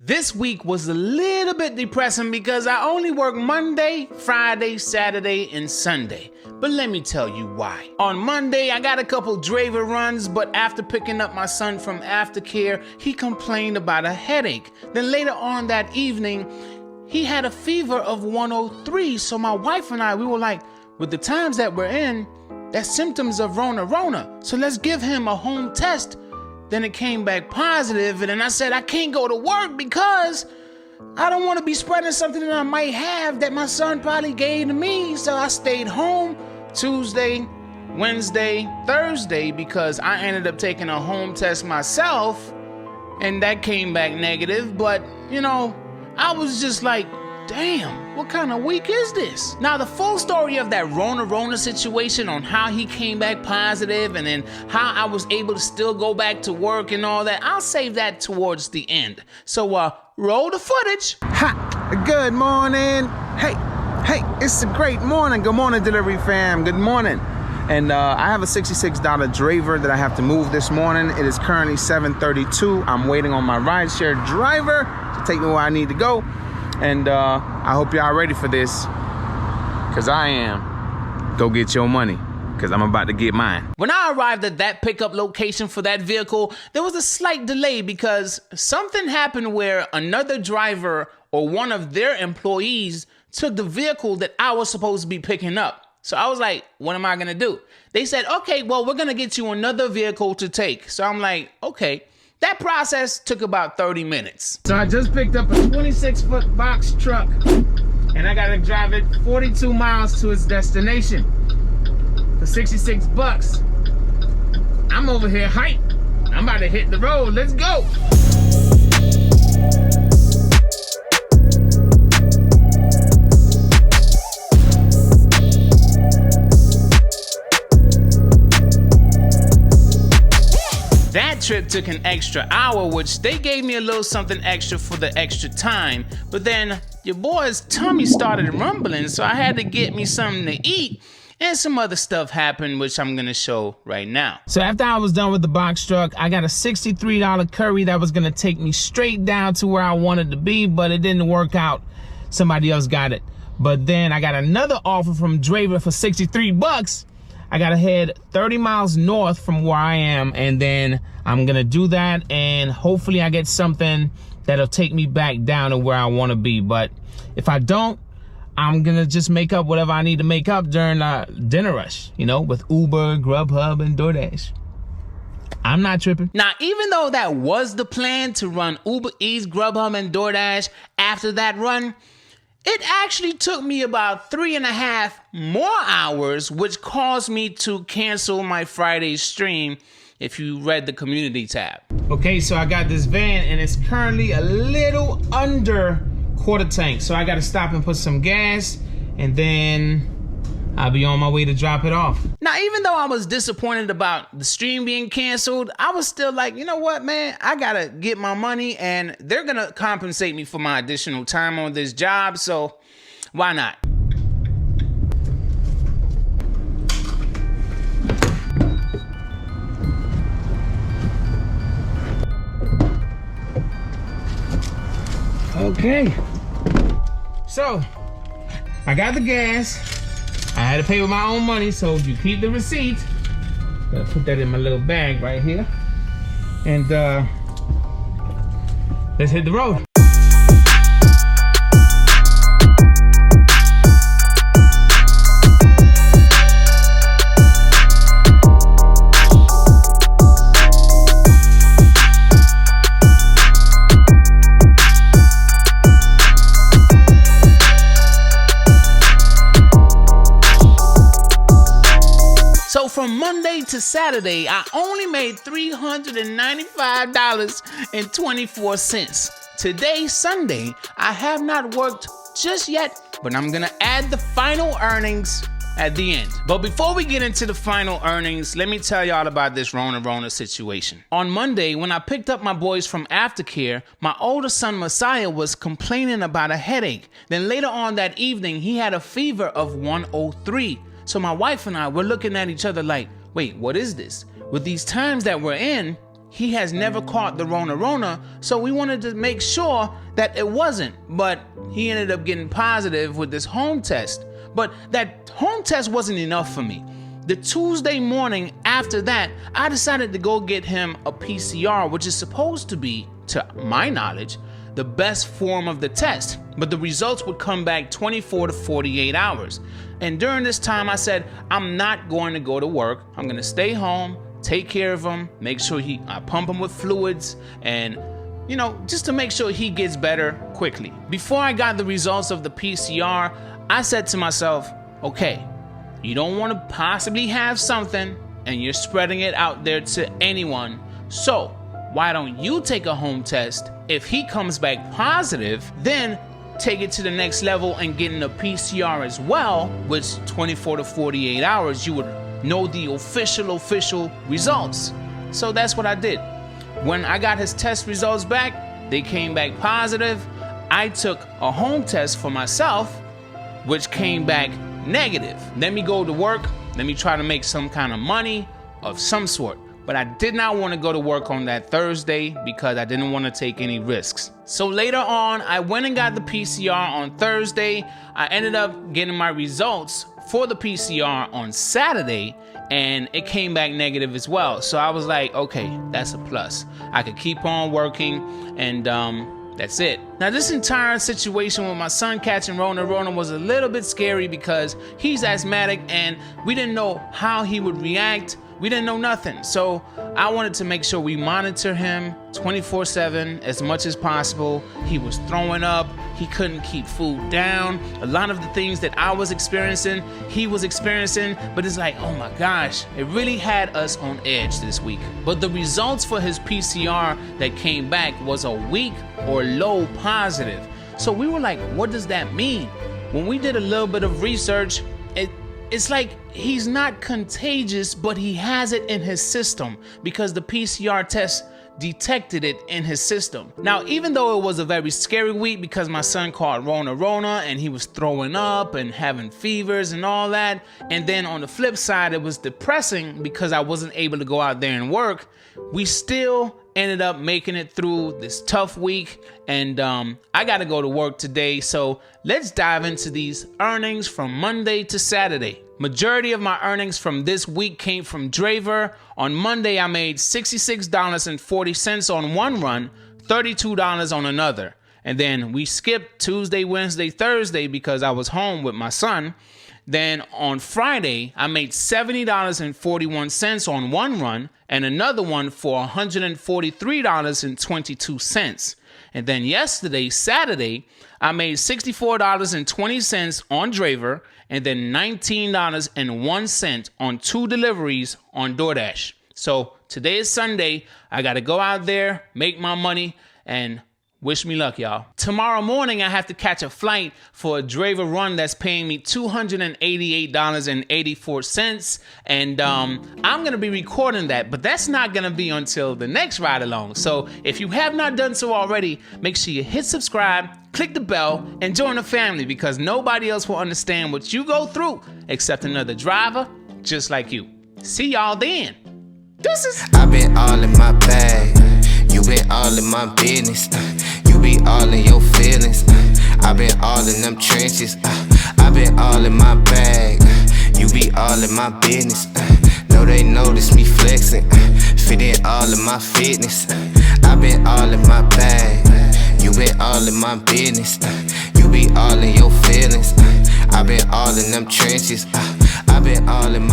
This week was a little bit depressing because I only worked Monday, Friday, Saturday, and Sunday. But let me tell you why. On Monday, I got a couple DRAIVER runs, but after picking up my son from aftercare, he complained about a headache. Then later on that evening, he had a fever of 103. So my wife and I, we were like, with the times that we're in, that's symptoms of Rona. So let's give him a home test. Then it came back positive, and then I said I can't go to work because I don't want to be spreading something that I might have that my son probably gave to me. So I stayed home Tuesday, Wednesday, Thursday because I ended up taking a home test myself, and that came back negative. But, you know, I was just like, damn, what kind of week is this? Now, the full story of that Rona situation on how he came back positive and then how I was able to still go back to work and all that, I'll save that towards the end. So, roll the footage. Ha! Good morning. Hey, it's a great morning. Good morning, delivery fam. Good morning. And I have a $66 DRAIVER that I have to move this morning. It is currently 7:32. I'm waiting on my rideshare driver to take me where I need to go. And I hope y'all ready for this, because I am. Go get your money, because I'm about to get mine. When I arrived at that pickup location for that vehicle, there was a slight delay because something happened where another driver or one of their employees took the vehicle that I was supposed to be picking up. So I was like, what am I gonna do? They said, okay, well, we're gonna get you another vehicle to take. So I'm like, okay. That process took about 30 minutes. So I just picked up a 26-foot box truck and I gotta drive it 42 miles to its destination for 66 bucks. I'm over here hyped. I'm about to hit the road. Let's go. That trip took an extra hour, which they gave me a little something extra for the extra time. But then your boy's tummy started rumbling, so I had to get me something to eat. And some other stuff happened, which I'm gonna show right now. So after I was done with the box truck, I got a $63 curry that was gonna take me straight down to where I wanted to be, but it didn't work out. Somebody else got it. But then I got another offer from DRAIVER for 63 bucks. I gotta head 30 miles north from where I am, and then I'm gonna do that, and hopefully I get something that'll take me back down to where I wanna be. But if I don't, I'm gonna just make up whatever I need to make up during dinner rush, you know, with Uber, Grubhub, and DoorDash. I'm not tripping. Now, even though that was the plan to run Uber Eats, Grubhub, and DoorDash after that run, it actually took me about 3.5 more hours, which caused me to cancel my Friday stream if you read the community tab. Okay, so I got this van and it's currently a little under quarter tank. So I gotta stop and put some gas and then I'll be on my way to drop it off. Now, even though I was disappointed about the stream being canceled, I was still like, you know what, man? I gotta get my money and they're gonna compensate me for my additional time on this job, so why not? Okay. So, I got the gas. I had to pay with my own money, so you keep the receipt. Gotta put that in my little bag right here. And let's hit the road. From Monday to Saturday, I only made $395.24. Today, Sunday, I have not worked just yet, but I'm gonna add the final earnings at the end. But before we get into the final earnings, let me tell y'all about this Rona situation. On Monday, when I picked up my boys from aftercare, my older son Messiah was complaining about a headache. Then later on that evening, he had a fever of 103. So my wife and I were looking at each other like, wait, what is this? With these times that we're in, he has never caught the Rona, so we wanted to make sure that it wasn't. But he ended up getting positive with this home test. But that home test wasn't enough for me. The Tuesday morning after that, I decided to go get him a PCR, which is supposed to be, to my knowledge, the best form of the test. But the results would come back 24 to 48 hours. And during this time, I said, I'm not going to go to work. I'm going to stay home, take care of him, make sure I pump him with fluids, and just to make sure he gets better quickly. Before I got the results of the PCR, I said to myself, okay, you don't want to possibly have something and you're spreading it out there to anyone. So why don't you take a home test? If he comes back positive, then take it to the next level and get in a PCR as well, which 24 to 48 hours, you would know the official results. So that's what I did. When I got his test results back, they came back positive. I took a home test for myself, which came back negative. Let me go to work. Let me try to make some kind of money of some sort. But I did not want to go to work on that Thursday because I didn't want to take any risks. So later on, I went and got the PCR on Thursday. I ended up getting my results for the PCR on Saturday, and it came back negative as well. So I was like, okay, that's a plus. I could keep on working, and that's it. Now, this entire situation with my son catching Rona was a little bit scary because he's asthmatic and we didn't know how he would react. We didn't know nothing. So I wanted to make sure we monitor him 24/7 as much as possible. He was throwing up. He couldn't keep food down. A lot of the things that I was experiencing, he was experiencing. But it's like, oh my gosh, it really had us on edge this week. But the results for his PCR that came back was a weak or low positive. So we were like, what does that mean? When we did a little bit of research, it's like he's not contagious, but he has it in his system because the PCR test detected it in his system. Now, even though it was a very scary week because my son caught Rona and he was throwing up and having fevers and all that, and then on the flip side, it was depressing because I wasn't able to go out there and work, we still ended up making it through this tough week, and I got to go to work today. So let's dive into these earnings from Monday to Saturday. Majority of my earnings from this week came from DRAIVER. On Monday, I made $66.40 on one run, $32 on another. And then we skipped Tuesday, Wednesday, Thursday because I was home with my son. Then on Friday, I made $70.41 on one run and another one for $143.22. And then yesterday, Saturday, I made $64.20 on DRAIVER and then $19.01 on 2 deliveries on DoorDash. So today is Sunday. I got to go out there, make my money, and wish me luck, y'all. Tomorrow morning, I have to catch a flight for a DRAIVER run that's paying me $288.84. And I'm going to be recording that, but that's not going to be until the next ride along. So if you have not done so already, make sure you hit subscribe, click the bell, and join the family because nobody else will understand what you go through except another driver just like you. See y'all then. I've been all in my bag. You been all in my business. You be all in your feelings. I've been all in them trenches. I've been all in my bag. You be all in my business. Know they notice me flexing. Fit in all in my fitness. I've been all in my bag. You been all in my business. You be all in your feelings. I've been all in them trenches. I've been all in